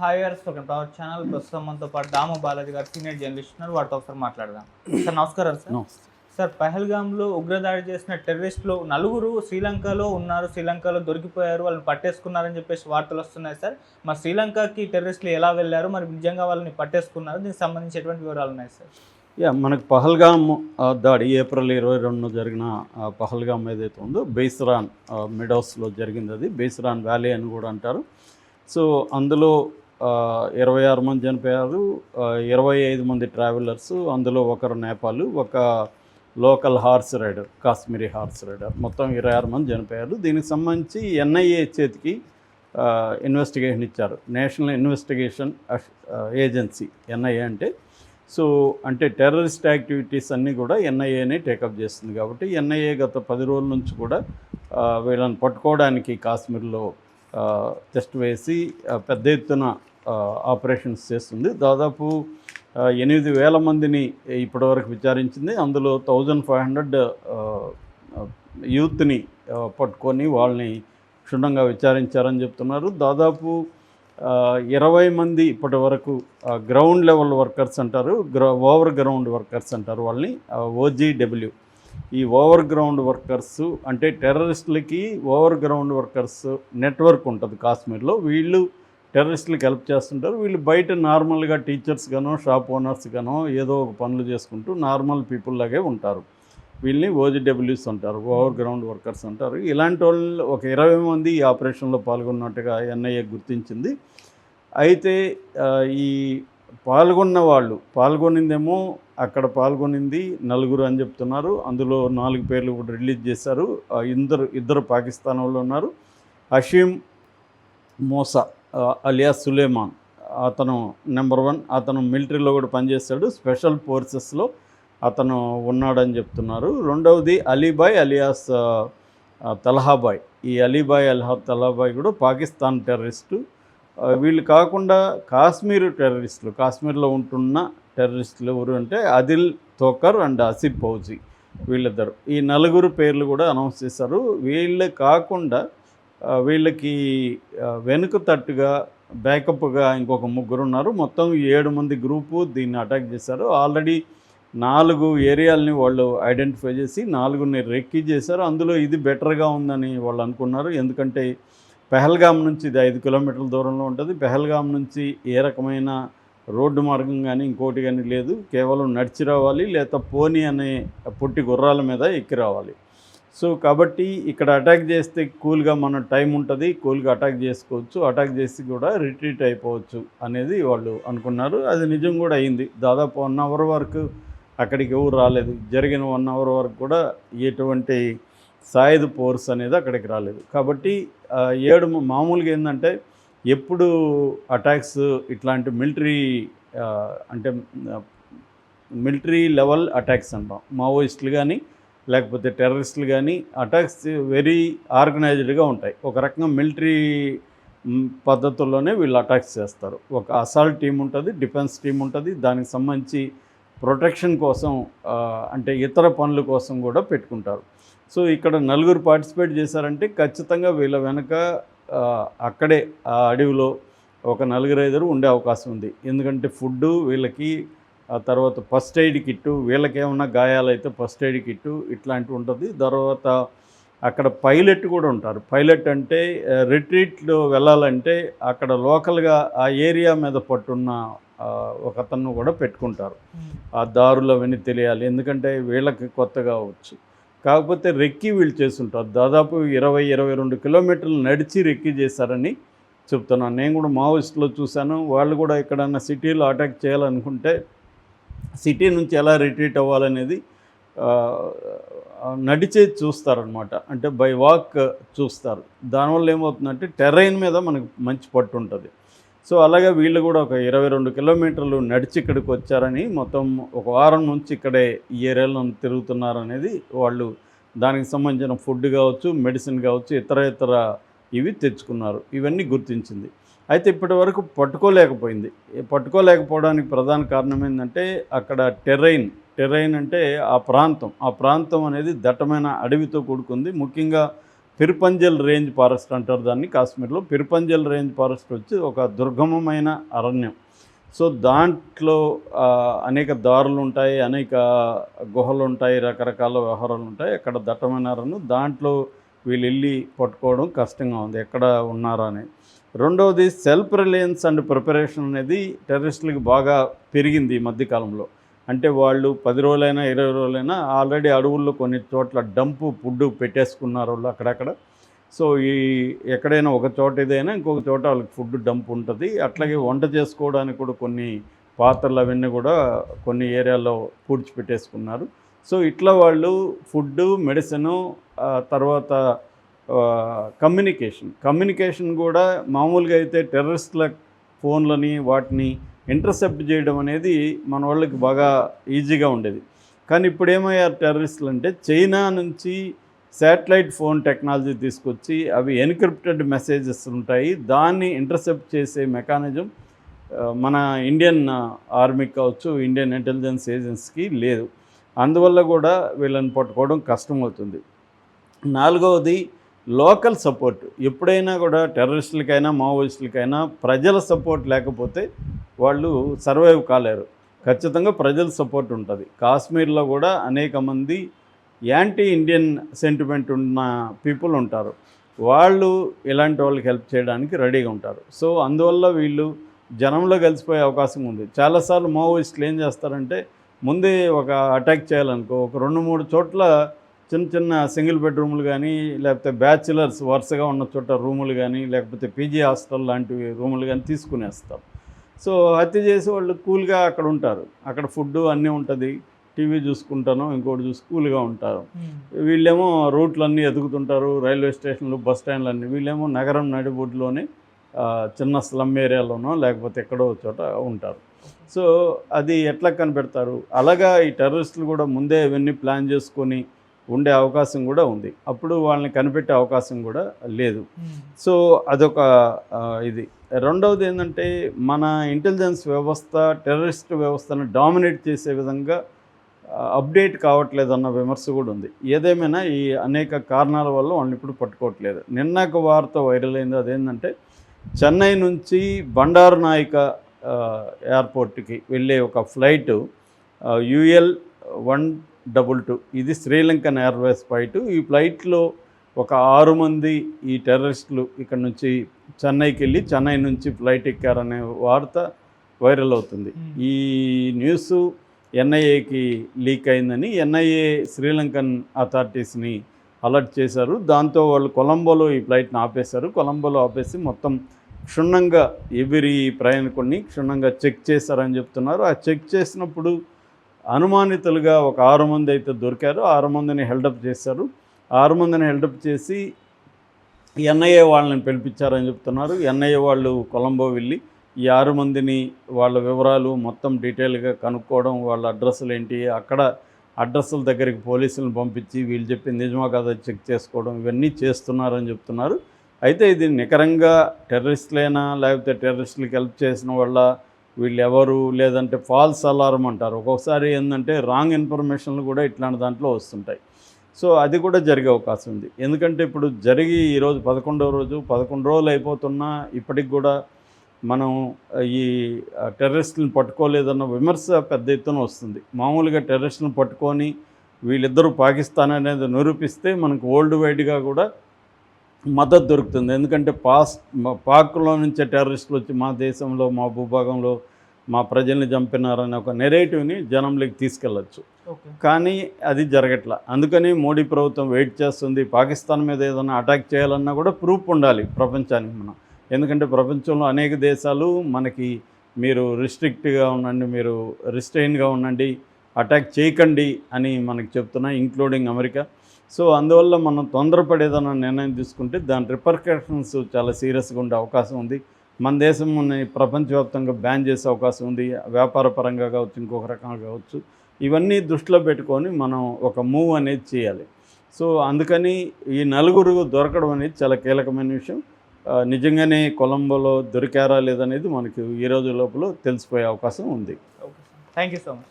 హాయర్స్ ఒక power channel ప్రస్తుతం మనతో పాటు దామ బాలాజీ గారు సీనియర్ జర్నలిస్ట్ ఉన్నారు. వాటితో ఒకసారి మాట్లాడదాం. సార్ నమస్కారం సార్. సార్ పహల్గామ్లో ఉగ్రదాడి చేసిన టెర్రరిస్టులు నలుగురు శ్రీలంకలో ఉన్నారు, శ్రీలంకలో దొరికిపోయారు, వాళ్ళని పట్టేసుకున్నారని చెప్పేసి వార్తలు వస్తున్నాయి సార్. మరి శ్రీలంకకి టెర్రరిస్టులు ఎలా వెళ్ళారు, మరి నిజంగా వాళ్ళని పట్టేసుకున్నారు, దీనికి సంబంధించి ఎటువంటి వివరాలు ఉన్నాయి సార్? మనకు పహల్గామ్ దాడి ఏప్రిల్ 22 జరిగిన పహల్గామ్ ఏదైతే ఉందో బేస్రాన్ మెడోస్లో జరిగింది. అది బేస్రాన్ వ్యాలీ అని కూడా అంటారు. సో అందులో 26 మంది చనిపోయారు, 25 మంది ట్రావెలర్స్, అందులో ఒకరు నేపాల్, ఒక local horse rider, Kashmiri horse rider, మొత్తం 26 మంది చనిపోయారు. దీనికి సంబంధించి ఎన్ఐఏ చేతికి ఇన్వెస్టిగేషన్ ఇచ్చారు, నేషనల్ ఇన్వెస్టిగేషన్ ఏజెన్సీ ఎన్ఐఏ అంటే. సో అంటే టెర్రరిస్ట్ యాక్టివిటీస్ అన్నీ కూడా ఎన్ఐఏనే టేకప్ చేస్తుంది. కాబట్టి ఎన్ఐఏ గత 10 రోజుల నుంచి కూడా వీళ్ళని పట్టుకోవడానికి కాశ్మీర్లో టెస్ట్ వేసి పెద్ద ఎత్తున ఆపరేషన్స్ చేస్తుంది. దాదాపు 8,000 మందిని ఇప్పటివరకు విచారించింది. అందులో 1,500 యూత్ని పట్టుకొని వాళ్ళని క్షుణ్ణంగా విచారించారని చెప్తున్నారు. దాదాపు 20 మంది ఇప్పటి వరకు గ్రౌండ్ లెవెల్ వర్కర్స్ అంటారు, ఓవర్ గ్రౌండ్ వర్కర్స్ అంటారు వాళ్ళని, OGW. ఈ ఓవర్ గ్రౌండ్ వర్కర్స్ అంటే టెర్రరిస్టులకి ఓవర్ గ్రౌండ్ వర్కర్స్ నెట్వర్క్ ఉంటుంది కాశ్మీర్లో. వీళ్ళు టెర్రరిస్టులకు హెల్ప్ చేస్తుంటారు. వీళ్ళు బయట నార్మల్గా టీచర్స్ గానో షాప్ ఓనర్స్ గానో ఏదో ఒక పనులు చేసుకుంటూ నార్మల్ పీపుల్ లాగే ఉంటారు. వీళ్ళని OGWs అంటారు, ఓవర్ గ్రౌండ్ వర్కర్స్ అంటారు. ఇలాంటి వాళ్ళు ఒక 20 మంది ఈ ఆపరేషన్లో పాల్గొన్నట్టుగా ఎన్ఐఏ గుర్తించింది. అయితే ఈ పాల్గొనిందేమో అక్కడ పాల్గొనింది 4 అని చెప్తున్నారు. అందులో 4 పేర్లు కూడా రిలీజ్ చేశారు. ఇద్దరు పాకిస్తాన్ వాళ్ళు ఉన్నారు. హషీమ్ మోసా అలియాస్ సులేమాన్, అతను నెంబర్ 1. అతను మిలిటరీలో కూడా పనిచేస్తాడు, స్పెషల్ ఫోర్సెస్లో అతను ఉన్నాడని చెప్తున్నారు. రెండవది అలీబాయ్ అలియాస్ తలహాబాయ్. ఈ అలీబాయ్ తలహాబాయ్ కూడా పాకిస్తాన్ టెర్రరిస్టు. వీళ్ళు కాకుండా కాశ్మీర్ టెర్రరిస్టులు, కాశ్మీర్లో ఉంటున్న టెర్రరిస్టులు ఎవరు అంటే అదిల్ తోకర్ అండ్ ఆసిఫ్ ఫౌజీ, వీళ్ళిద్దరు. ఈ 4 పేర్లు కూడా అనౌన్స్ చేశారు. వీళ్ళు కాకుండా వీళ్ళకి వెనుక తట్టుగా బ్యాకప్గా ఇంకొక 3 ఉన్నారు. మొత్తం 7 మంది గ్రూపు దీన్ని అటాక్ చేశారు. ఆల్రెడీ 4 ఏరియాలని వాళ్ళు ఐడెంటిఫై చేసి 4ని రెక్కీ చేశారు. అందులో ఇది బెటర్గా ఉందని వాళ్ళు అనుకున్నారు. ఎందుకంటే పహల్గామ్ నుంచి ఇది 5 కిలోమీటర్ల దూరంలో ఉంటుంది. పహల్గామ్ నుంచి ఏ రకమైన రోడ్డు మార్గం కానీ ఇంకోటి కానీ లేదు. కేవలం నడిచి రావాలి, లేదా పోనీ అనే పొట్టి గుర్రాల మీద ఎక్కి రావాలి. సో కాబట్టి ఇక్కడ అటాక్ చేస్తే కూల్గా మన టైం ఉంటుంది, కూల్గా అటాక్ చేసుకోవచ్చు, అటాక్ చేసి కూడా రిట్రీట్ అయిపోవచ్చు అనేది వాళ్ళు అనుకున్నారు. అది నిజం కూడా అయింది. దాదాపు 1 అవర్ వరకు అక్కడికి ఎవరు రాలేదు. జరిగిన 1 అవర్ వరకు కూడా ఎటువంటి సాయుధ ఫోర్స్ అనేది అక్కడికి రాలేదు. కాబట్టి 7 మామూలుగా ఏంటంటే ఎప్పుడు అటాక్స్ ఇట్లాంటి మిలిటరీ లెవెల్ అటాక్స్ అంటాం, మావోయిస్టులు కానీ లేకపోతే టెర్రరిస్టులు కానీ అటాక్స్ వెరీ ఆర్గనైజ్డ్గా ఉంటాయి. ఒక రకంగా మిలిటరీ పద్ధతుల్లోనే వీళ్ళు అటాక్స్ చేస్తారు. ఒక అసాల్ట్ టీం ఉంటుంది, డిఫెన్స్ టీం ఉంటుంది, దానికి సంబంధించి ప్రొటెక్షన్ కోసం అంటే ఇతర పనుల కోసం కూడా పెట్టుకుంటారు. సో ఇక్కడ 4 పార్టిసిపేట్ చేశారంటే ఖచ్చితంగా వీళ్ళ వెనక అక్కడే ఆ అడవిలో ఒక 4-5 ఉండే అవకాశం ఉంది. ఎందుకంటే ఫుడ్డు వీళ్ళకి, ఆ తర్వాత ఫస్ట్ ఎయిడ్ కిట్టు, వీళ్ళకి ఏమన్నా గాయాలైతే ఫస్ట్ ఎయిడ్ కిట్టు ఇట్లాంటివి ఉంటుంది. తర్వాత అక్కడ పైలట్ కూడా ఉంటారు. పైలట్ అంటే రిట్రీట్లో వెళ్ళాలంటే అక్కడ లోకల్గా ఆ ఏరియా మీద పట్టున్న ఒక అతను కూడా పెట్టుకుంటారు. ఆ దారులు అవన్నీ తెలియాలి, ఎందుకంటే వీళ్ళకి కొత్తగా అవచ్చు. కాకపోతే రెక్కీ వీళ్ళు చేస్తుంటారు. దాదాపు 20-22 కిలోమీటర్లు నడిచి రెక్కీ చేశారని చెప్తున్నాను. నేను కూడా మావోయిస్టులో చూశాను. వాళ్ళు కూడా ఎక్కడన్నా సిటీలో అటాక్ చేయాలనుకుంటే సిటీ నుంచి ఎలా రిట్రీట్ అవ్వాలనేది నడిచే చూస్తారనమాట, అంటే బై వాక్ చూస్తారు. దానివల్ల ఏమవుతుందంటే టెర్రైన్ మీద మనకు మంచి పట్టు ఉంటుంది. సో అలాగే వీళ్ళు కూడా ఒక 22 కిలోమీటర్లు నడిచి ఇక్కడికి వచ్చారని, మొత్తం ఒక వారం నుంచి ఇక్కడే ఈ ఏరియాలో తిరుగుతున్నారనేది వాళ్ళు, దానికి సంబంధించిన ఫుడ్ కావచ్చు, మెడిసిన్ కావచ్చు, ఇతర ఇవి తెచ్చుకున్నారు. ఇవన్నీ గుర్తించింది. అయితే ఇప్పటి వరకు పట్టుకోలేకపోవడానికి ప్రధాన కారణం ఏంటంటే అక్కడ టెర్రైన్ అంటే ఆ ప్రాంతం అనేది దట్టమైన అడవితో కూడుకుంది. ముఖ్యంగా పిర్పంజల్ రేంజ్ ఫారెస్ట్ అంటారు దాన్ని కాశ్మీర్లో. పిర్పంజల్ రేంజ్ ఫారెస్ట్ వచ్చి ఒక దుర్గమమైన అరణ్యం. సో దాంట్లో అనేక దారులు ఉంటాయి, అనేక గుహలు ఉంటాయి, రకరకాల వ్యవహారాలు ఉంటాయి. అక్కడ దట్టమైన అరణ్యం, దాంట్లో వీళ్ళు వెళ్ళి పట్టుకోవడం కష్టంగా ఉంది ఎక్కడ ఉన్నారా అని. రెండవది సెల్ఫ్ రిలయన్స్ అండ్ ప్రిపరేషన్ అనేది టెర్రరిస్టులకి బాగా పెరిగింది ఈ మధ్యకాలంలో. అంటే వాళ్ళు 10 రోజులైనా 20 రోజులైనా ఆల్రెడీ అడవుల్లో కొన్ని చోట్ల డంపు ఫుడ్ పెట్టేసుకున్నారు వాళ్ళు అక్కడక్కడ. సో ఈ ఎక్కడైనా ఒక చోట ఏదైనా ఇంకొక చోట వాళ్ళకి ఫుడ్ డంప్ ఉంటుంది. అట్లాగే వంట చేసుకోవడానికి కూడా కొన్ని పాత్రలు అవన్నీ కూడా కొన్ని ఏరియాలో పూడ్చిపెట్టేసుకున్నారు. సో ఇట్లా వాళ్ళు ఫుడ్డు, మెడిసిను, తర్వాత కమ్యూనికేషన్ కూడా మామూలుగా అయితే టెర్రరిస్టుల ఫోన్లని వాటిని ఇంటర్సెప్ట్ చేయడం అనేది మన వాళ్ళకి బాగా ఈజీగా ఉండేది. కానీ ఇప్పుడు ఏమయ్యారు టెర్రరిస్టులు అంటే, చైనా నుంచి శాటిలైట్ ఫోన్ టెక్నాలజీ తీసుకొచ్చి అవి ఎన్క్రిప్టెడ్ మెసేజెస్ ఉంటాయి, దాన్ని ఇంటర్సెప్ట్ చేసే మెకానిజం మన ఇండియన్ ఆర్మీకి కావచ్చు, ఇండియన్ ఇంటెలిజెన్స్ ఏజెన్సీకి లేదు. అందువల్ల కూడా వీళ్ళని పట్టుకోవడం కష్టమవుతుంది. నాలుగవది లోకల్ సపోర్ట్. ఎప్పుడైనా కూడా టెర్రరిస్టులకైనా మావోయిస్టులకైనా ప్రజల సపోర్ట్ లేకపోతే వాళ్ళు సర్వైవ్ కాలేరు. ఖచ్చితంగా ప్రజల సపోర్ట్ ఉంటుంది. కాశ్మీర్లో కూడా అనేక మంది యాంటీ ఇండియన్ సెంటిమెంట్ ఉన్న పీపుల్ ఉంటారు. వాళ్ళు ఇలాంటి వాళ్ళకి హెల్ప్ చేయడానికి రెడీగా ఉంటారు. సో అందువల్ల వీళ్ళు జనంలో కలిసిపోయే అవకాశం ఉంది. చాలాసార్లు మావోయిస్టులు ఏం చేస్తారంటే, ముందే ఒక అటాక్ చేయాలనుకో, ఒక 2-3 చోట్ల చిన్న చిన్న సింగిల్ బెడ్రూములు కానీ, లేకపోతే బ్యాచులర్స్ వరుసగా ఉన్న చోట రూములు కానీ, లేకపోతే పీజీ హాస్టల్ లాంటివి రూములు కానీ తీసుకునేస్తారు. సో హత్య చేసి వాళ్ళు కూల్గా అక్కడ ఉంటారు. అక్కడ ఫుడ్ అన్నీ ఉంటుంది, టీవీ చూసుకుంటాను, ఇంకోటి చూసి కూల్గా ఉంటారు. వీళ్ళేమో రూట్లన్నీ ఎదుగుతుంటారు, రైల్వే స్టేషన్లు, బస్ స్టాండ్లు అన్నీ. వీళ్ళేమో నగరం నడిబొడ్డులోనే చిన్న స్లమ్ ఏరియాలోనో లేకపోతే ఎక్కడో చోట ఉంటారు. సో అది ఎట్లా కనిపెడతారు? అలాగా ఈ టెర్రరిస్టులు కూడా ముందే ఇవన్నీ ప్లాన్ చేసుకొని ఉండే అవకాశం కూడా ఉంది. అప్పుడు వాళ్ళని కనిపెట్టే అవకాశం కూడా లేదు. సో అదొక ఇది. రెండవది ఏంటంటే, మన ఇంటెలిజెన్స్ వ్యవస్థ టెర్రరిస్ట్ వ్యవస్థను డామినేట్ చేసే విధంగా అప్డేట్ కావట్లేదన్న విమర్శ కూడా ఉంది. ఏదేమైనా ఈ అనేక కారణాల వల్ల వాళ్ళని ఇప్పుడు పట్టుకోవట్లేదు. నిన్నక వార్త వైరల్ అయింది. అదేంటంటే, చెన్నై నుంచి బండారు నాయక ఎయిర్పోర్ట్కి వెళ్ళే ఒక ఫ్లైట్ UL 122, ఇది శ్రీలంకన్ ఎయిర్వేస్ ఫ్లైట్. ఈ ఫ్లైట్లో ఒక 6 మంది ఈ టెర్రరిస్టులు ఇక్కడ నుంచి చెన్నైకి వెళ్ళి చెన్నై నుంచి ఫ్లైట్ ఎక్కారనే వార్త వైరల్ అవుతుంది. ఈ న్యూస్ NIAకి లీక్ అయిందని NIA శ్రీలంకన్ అథారిటీస్ని అలర్ట్ చేశారు. దాంతో వాళ్ళు కొలంబోలో ఈ ఫ్లైట్ని ఆపేశారు. కొలంబోలో ఆపేసి మొత్తం క్షుణ్ణంగా ఎవరి ప్రయాణికుడిని క్షుణ్ణంగా చెక్ చేశారని చెప్తున్నారు. ఆ చెక్ చేసినప్పుడు అనుమానితులుగా ఒక 6 మంది అయితే దొరికారు. 6 మందిని హెల్డప్ చేశారు. 6 మందిని హెల్డప్ చేసి NIA వాళ్ళని పిలిపించారని చెప్తున్నారు. NIA వాళ్ళు కొలంబో వెళ్ళి ఈ 6 మందిని వాళ్ళ వివరాలు మొత్తం డీటెయిల్గా కనుక్కోవడం, వాళ్ళ అడ్రస్సులు ఏంటి, అక్కడ అడ్రస్సుల దగ్గరికి పోలీసులను పంపించి వీళ్ళు చెప్పి నిజమా కదా చెక్ చేసుకోవడం, ఇవన్నీ చేస్తున్నారని చెప్తున్నారు. అయితే ఇది నికరంగా టెర్రరిస్టులైనా లేకపోతే టెర్రరిస్టులకి హెల్ప్ చేసిన వాళ్ళ, వీళ్ళు ఎవరు, లేదంటే ఫాల్స్ అలారం అంటారు. ఒక్కొక్కసారి ఏంటంటే రాంగ్ ఇన్ఫర్మేషన్లు కూడా ఇట్లాంటి దాంట్లో వస్తుంటాయి. సో అది కూడా జరిగే అవకాశం ఉంది. ఎందుకంటే ఇప్పుడు జరిగి ఈరోజు 11వ రోజు, 11 రోజులు అయిపోతున్నా ఇప్పటికి కూడా మనం ఈ టెర్రరిస్టులను పట్టుకోలేదన్న విమర్శ పెద్ద ఎత్తున వస్తుంది. మామూలుగా టెర్రరిస్టులను పట్టుకొని వీళ్ళిద్దరూ పాకిస్తాన్ అనేది నిరూపిస్తే మనకు వరల్డ్ వైడ్గా కూడా మద్దతు దొరుకుతుంది. ఎందుకంటే పాక్లో నుంచే టెర్రరిస్టులు వచ్చి మా దేశంలో, మా భూభాగంలో మా ప్రజల్ని చంపినారనే ఒక నెరేటివ్ని జనంలోకి తీసుకెళ్ళచ్చు. కానీ అది జరగట్లా. అందుకని మోడీ ప్రభుత్వం వెయిట్ చేస్తుంది. పాకిస్తాన్ మీద ఏదైనా అటాక్ చేయాలన్నా కూడా ప్రూఫ్ ఉండాలి ప్రపంచానికి మనం. ఎందుకంటే ప్రపంచంలో అనేక దేశాలు మనకి మీరు రిస్ట్రిక్ట్గా ఉండండి, మీరు రిస్ట్రెయిన్గా ఉండండి, అటాక్ చేయకండి అని మనకి చెప్తున్నాయి, ఇంక్లూడింగ్ అమెరికా. సో అందువల్ల మనం తొందరపడేదన్న నిర్ణయం తీసుకుంటే దాని రిపర్కషన్స్ చాలా సీరియస్గా ఉండే అవకాశం ఉంది. మన దేశం ప్రపంచవ్యాప్తంగా బ్యాన్ చేసే అవకాశం ఉంది, వ్యాపార పరంగా కావచ్చు, ఇంకొక రకంగా కావచ్చు. ఇవన్నీ దృష్టిలో పెట్టుకొని మనం ఒక మూవ్ అనేది చేయాలి. సో అందుకని ఈ 4 దొరకడం అనేది చాలా కీలకమైన విషయం. నిజంగానే కొలంబోలో దొరికారా లేదనేది మనకు ఈ రోజు లోపల తెలిసిపోయే అవకాశం ఉంది. Thank you so much.